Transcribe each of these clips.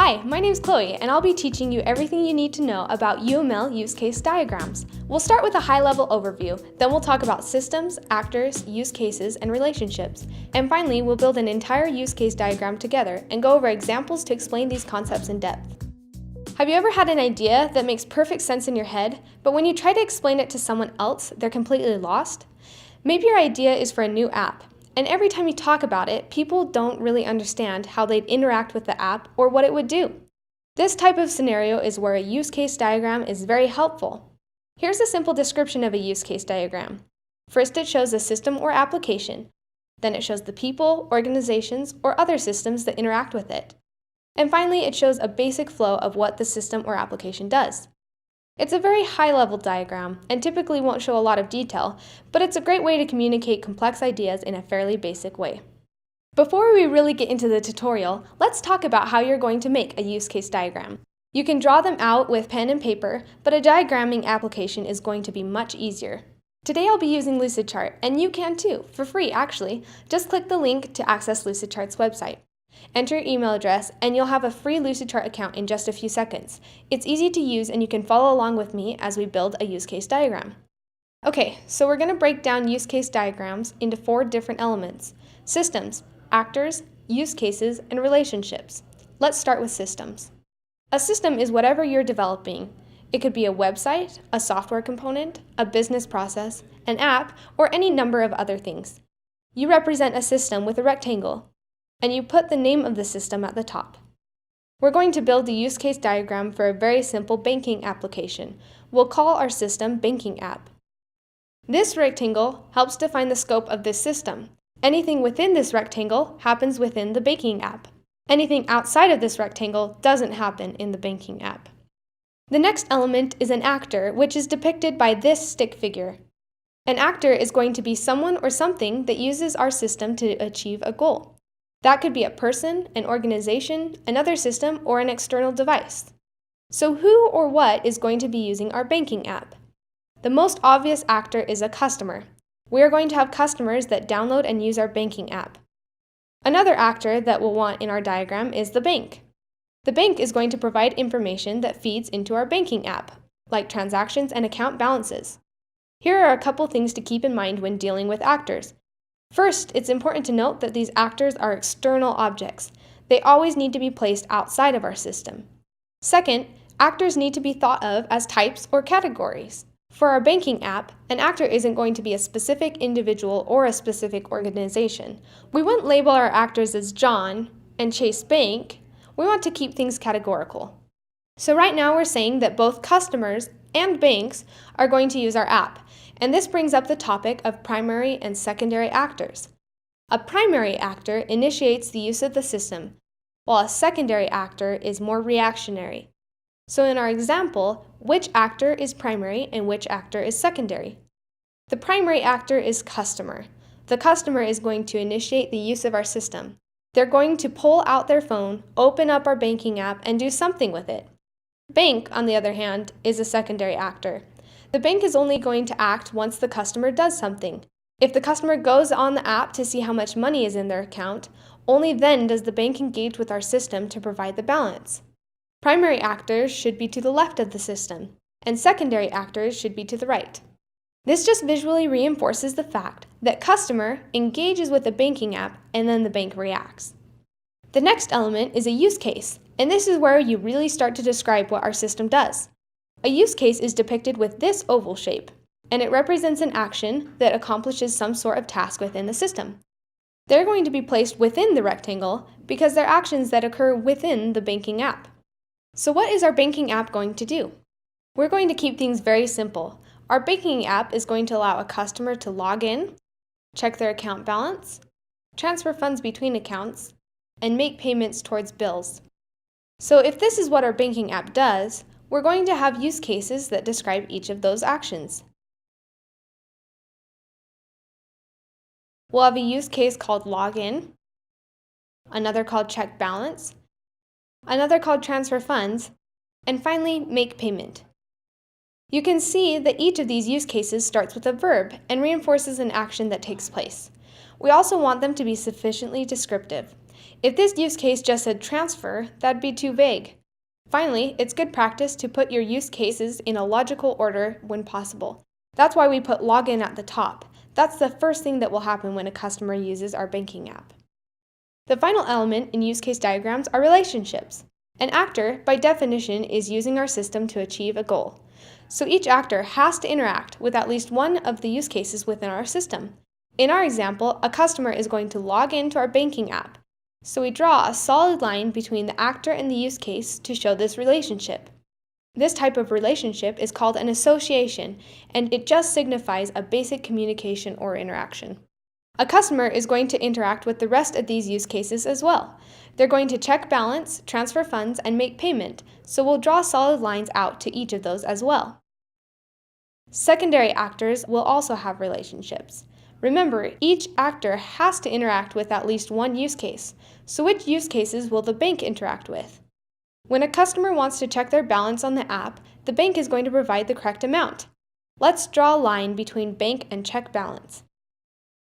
Hi, my name's Chloe, and I'll be teaching you everything you need to know about UML use case diagrams. We'll start with a high-level overview, then we'll talk about systems, actors, use cases, and relationships. And finally, we'll build an entire use case diagram together and go over examples to explain these concepts in depth. Have you ever had an idea that makes perfect sense in your head, but when you try to explain it to someone else, they're completely lost? Maybe your idea is for a new app, and every time you talk about it, people don't really understand how they'd interact with the app or what it would do. This type of scenario is where a use case diagram is very helpful. Here's a simple description of a use case diagram. First, it shows a system or application. Then it shows the people, organizations, or other systems that interact with it. And finally, it shows a basic flow of what the system or application does. It's a very high-level diagram and typically won't show a lot of detail, but it's a great way to communicate complex ideas in a fairly basic way. Before we really get into the tutorial, let's talk about how you're going to make a use case diagram. You can draw them out with pen and paper, but a diagramming application is going to be much easier. Today I'll be using Lucidchart, and you can too, for free actually. Just click the link to access Lucidchart's website. Enter your email address and you'll have a free Lucidchart account in just a few seconds. It's easy to use and you can follow along with me as we build a use case diagram. Okay, so we're going to break down use case diagrams into 4 different elements: systems, actors, use cases, and relationships. Let's start with systems. A system is whatever you're developing. It could be a website, a software component, a business process, an app, or any number of other things. You represent a system with a rectangle, and you put the name of the system at the top. We're going to build a use case diagram for a very simple banking application. We'll call our system Banking App. This rectangle helps define the scope of this system. Anything within this rectangle happens within the banking app. Anything outside of this rectangle doesn't happen in the banking app. The next element is an actor, which is depicted by this stick figure. An actor is going to be someone or something that uses our system to achieve a goal. That could be a person, an organization, another system, or an external device. So who or what is going to be using our banking app? The most obvious actor is a customer. We are going to have customers that download and use our banking app. Another actor that we'll want in our diagram is the bank. The bank is going to provide information that feeds into our banking app, like transactions and account balances. Here are a couple things to keep in mind when dealing with actors. First, it's important to note that these actors are external objects. They always need to be placed outside of our system. Second, actors need to be thought of as types or categories. For our banking app, an actor isn't going to be a specific individual or a specific organization. We wouldn't label our actors as John and Chase Bank. We want to keep things categorical. So right now we're saying that both customers and banks are going to use our app. And this brings up the topic of primary and secondary actors. A primary actor initiates the use of the system, while a secondary actor is more reactionary. So in our example, which actor is primary and which actor is secondary? The primary actor is customer. The customer is going to initiate the use of our system. They're going to pull out their phone, open up our banking app, and do something with it. Bank, on the other hand, is a secondary actor. The bank is only going to act once the customer does something. If the customer goes on the app to see how much money is in their account, only then does the bank engage with our system to provide the balance. Primary actors should be to the left of the system, and secondary actors should be to the right. This just visually reinforces the fact that customer engages with the banking app and then the bank reacts. The next element is a use case, and this is where you really start to describe what our system does. A use case is depicted with this oval shape, and it represents an action that accomplishes some sort of task within the system. They're going to be placed within the rectangle because they're actions that occur within the banking app. So what is our banking app going to do? We're going to keep things very simple. Our banking app is going to allow a customer to log in, check their account balance, transfer funds between accounts, and make payments towards bills. So if this is what our banking app does, we're going to have use cases that describe each of those actions. We'll have a use case called login, another called check balance, another called transfer funds, and finally make payment. You can see that each of these use cases starts with a verb and reinforces an action that takes place. We also want them to be sufficiently descriptive. If this use case just said transfer, that'd be too vague. Finally, it's good practice to put your use cases in a logical order when possible. That's why we put login at the top. That's the first thing that will happen when a customer uses our banking app. The final element in use case diagrams are relationships. An actor, by definition, is using our system to achieve a goal. So each actor has to interact with at least one of the use cases within our system. In our example, a customer is going to log into our banking app. So we draw a solid line between the actor and the use case to show this relationship. This type of relationship is called an association, and it just signifies a basic communication or interaction. A customer is going to interact with the rest of these use cases as well. They're going to check balance, transfer funds, and make payment, so we'll draw solid lines out to each of those as well. Secondary actors will also have relationships. Remember, each actor has to interact with at least one use case, so which use cases will the bank interact with? When a customer wants to check their balance on the app, the bank is going to provide the correct amount. Let's draw a line between bank and check balance.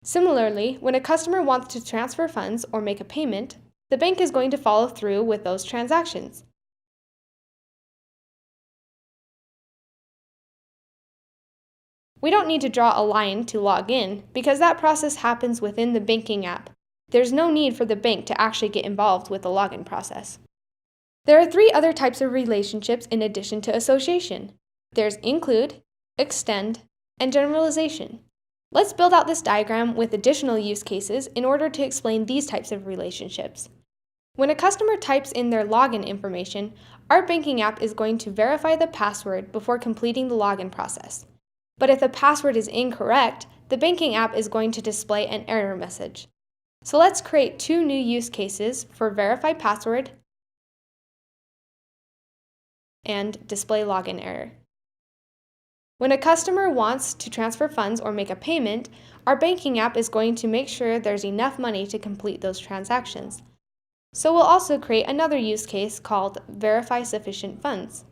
Similarly, when a customer wants to transfer funds or make a payment, the bank is going to follow through with those transactions. We don't need to draw a line to log in because that process happens within the banking app. There's no need for the bank to actually get involved with the login process. There are three other types of relationships in addition to association. There's include, extend, and generalization. Let's build out this diagram with additional use cases in order to explain these types of relationships. When a customer types in their login information, our banking app is going to verify the password before completing the login process. But if the password is incorrect, the banking app is going to display an error message. So let's create two new use cases for verify password and display login error. When a customer wants to transfer funds or make a payment, our banking app is going to make sure there's enough money to complete those transactions. So we'll also create another use case called verify sufficient funds.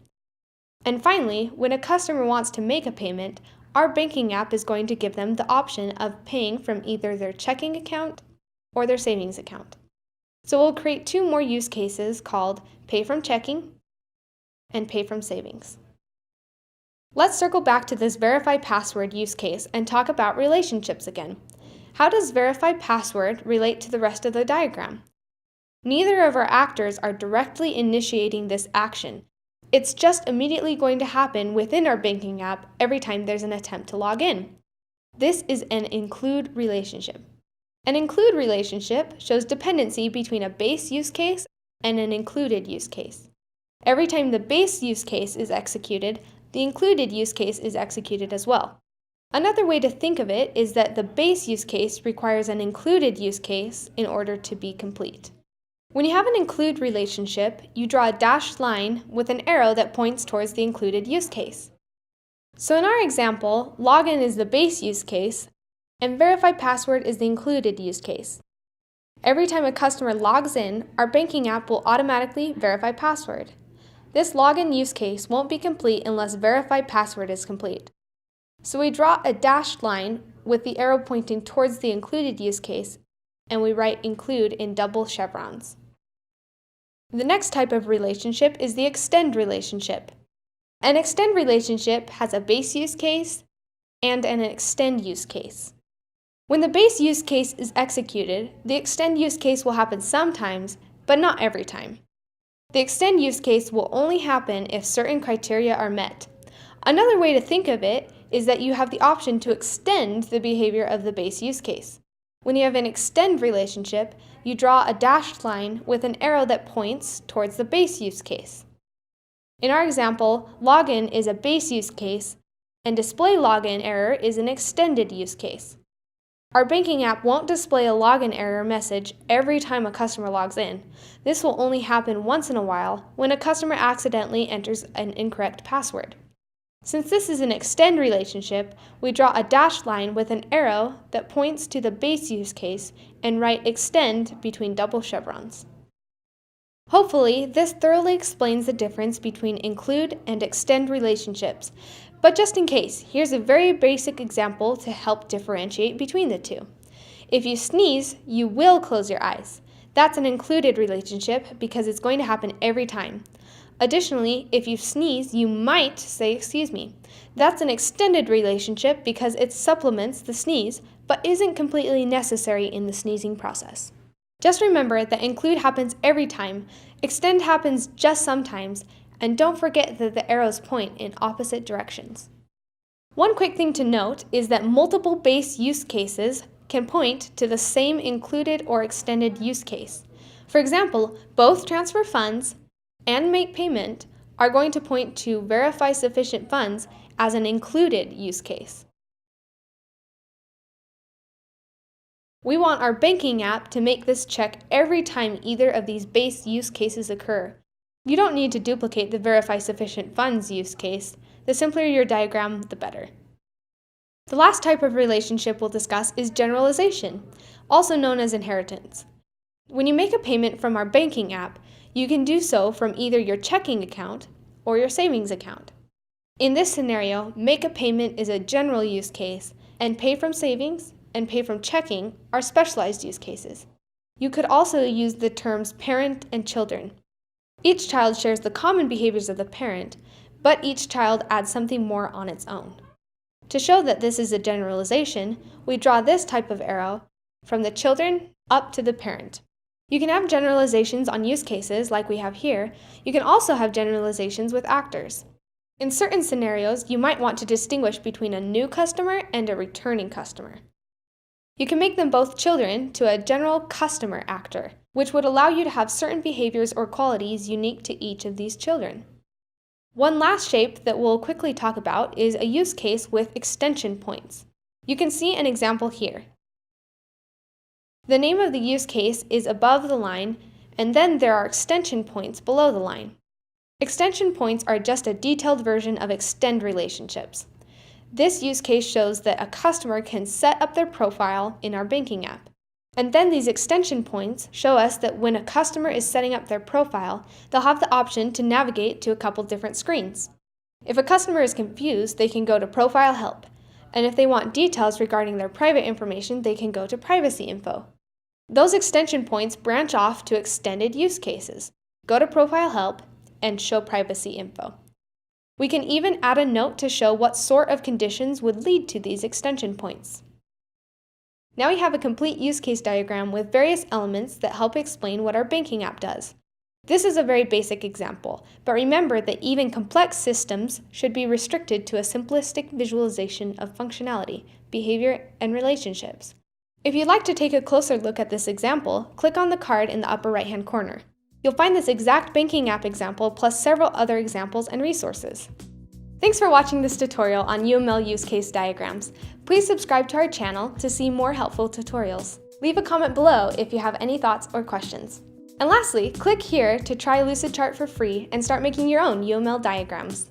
And finally, when a customer wants to make a payment, our banking app is going to give them the option of paying from either their checking account or their savings account. So we'll create two more use cases called pay from checking and pay from savings. Let's circle back to this verify password use case and talk about relationships again. How does verify password relate to the rest of the diagram? Neither of our actors are directly initiating this action. It's just immediately going to happen within our banking app every time there's an attempt to log in. This is an include relationship. An include relationship shows dependency between a base use case and an included use case. Every time the base use case is executed, the included use case is executed as well. Another way to think of it is that the base use case requires an included use case in order to be complete. When you have an include relationship, you draw a dashed line with an arrow that points towards the included use case. So in our example, login is the base use case, and verify password is the included use case. Every time a customer logs in, our banking app will automatically verify password. This login use case won't be complete unless verify password is complete. So we draw a dashed line with the arrow pointing towards the included use case, and we write include in double chevrons. The next type of relationship is the extend relationship. An extend relationship has a base use case and an extend use case. When the base use case is executed, the extend use case will happen sometimes, but not every time. The extend use case will only happen if certain criteria are met. Another way to think of it is that you have the option to extend the behavior of the base use case. When you have an extend relationship, you draw a dashed line with an arrow that points towards the base use case. In our example, login is a base use case, and display login error is an extended use case. Our banking app won't display a login error message every time a customer logs in. This will only happen once in a while when a customer accidentally enters an incorrect password. Since this is an extend relationship, we draw a dashed line with an arrow that points to the base use case and write extend between double chevrons. Hopefully, this thoroughly explains the difference between include and extend relationships. But just in case, here's a very basic example to help differentiate between the two. If you sneeze, you will close your eyes. That's an included relationship because it's going to happen every time. Additionally, if you sneeze, you might say excuse me. That's an extended relationship because it supplements the sneeze, but isn't completely necessary in the sneezing process. Just remember that include happens every time, extend happens just sometimes, and don't forget that the arrows point in opposite directions. One quick thing to note is that multiple base use cases can point to the same included or extended use case. For example, both transfer funds and make payment are going to point to verify sufficient funds as an included use case. We want our banking app to make this check every time either of these base use cases occur. You don't need to duplicate the verify sufficient funds use case. The simpler your diagram, the better. The last type of relationship we'll discuss is generalization, also known as inheritance. When you make a payment from our banking app, you can do so from either your checking account or your savings account. In this scenario, make a payment is a general use case, and pay from savings and pay from checking are specialized use cases. You could also use the terms parent and children. Each child shares the common behaviors of the parent, but each child adds something more on its own. To show that this is a generalization, we draw this type of arrow from the children up to the parent. You can have generalizations on use cases like we have here. You can also have generalizations with actors. In certain scenarios, you might want to distinguish between a new customer and a returning customer. You can make them both children to a general customer actor, which would allow you to have certain behaviors or qualities unique to each of these children. One last shape that we'll quickly talk about is a use case with extension points. You can see an example here. The name of the use case is above the line, and then there are extension points below the line. Extension points are just a detailed version of extend relationships. This use case shows that a customer can set up their profile in our banking app. And then these extension points show us that when a customer is setting up their profile, they'll have the option to navigate to a couple different screens. If a customer is confused, they can go to Profile Help. And if they want details regarding their private information, they can go to Privacy Info. Those extension points branch off to extended use cases. Go to Profile Help and show Privacy Info. We can even add a note to show what sort of conditions would lead to these extension points. Now we have a complete use case diagram with various elements that help explain what our banking app does. This is a very basic example, but remember that even complex systems should be restricted to a simplistic visualization of functionality, behavior, and relationships. If you'd like to take a closer look at this example, click on the card in the upper right-hand corner. You'll find this exact banking app example plus several other examples and resources. Thanks for watching this tutorial on UML use case diagrams. Please subscribe to our channel to see more helpful tutorials. Leave a comment below if you have any thoughts or questions. And lastly, click here to try Lucidchart for free and start making your own UML diagrams.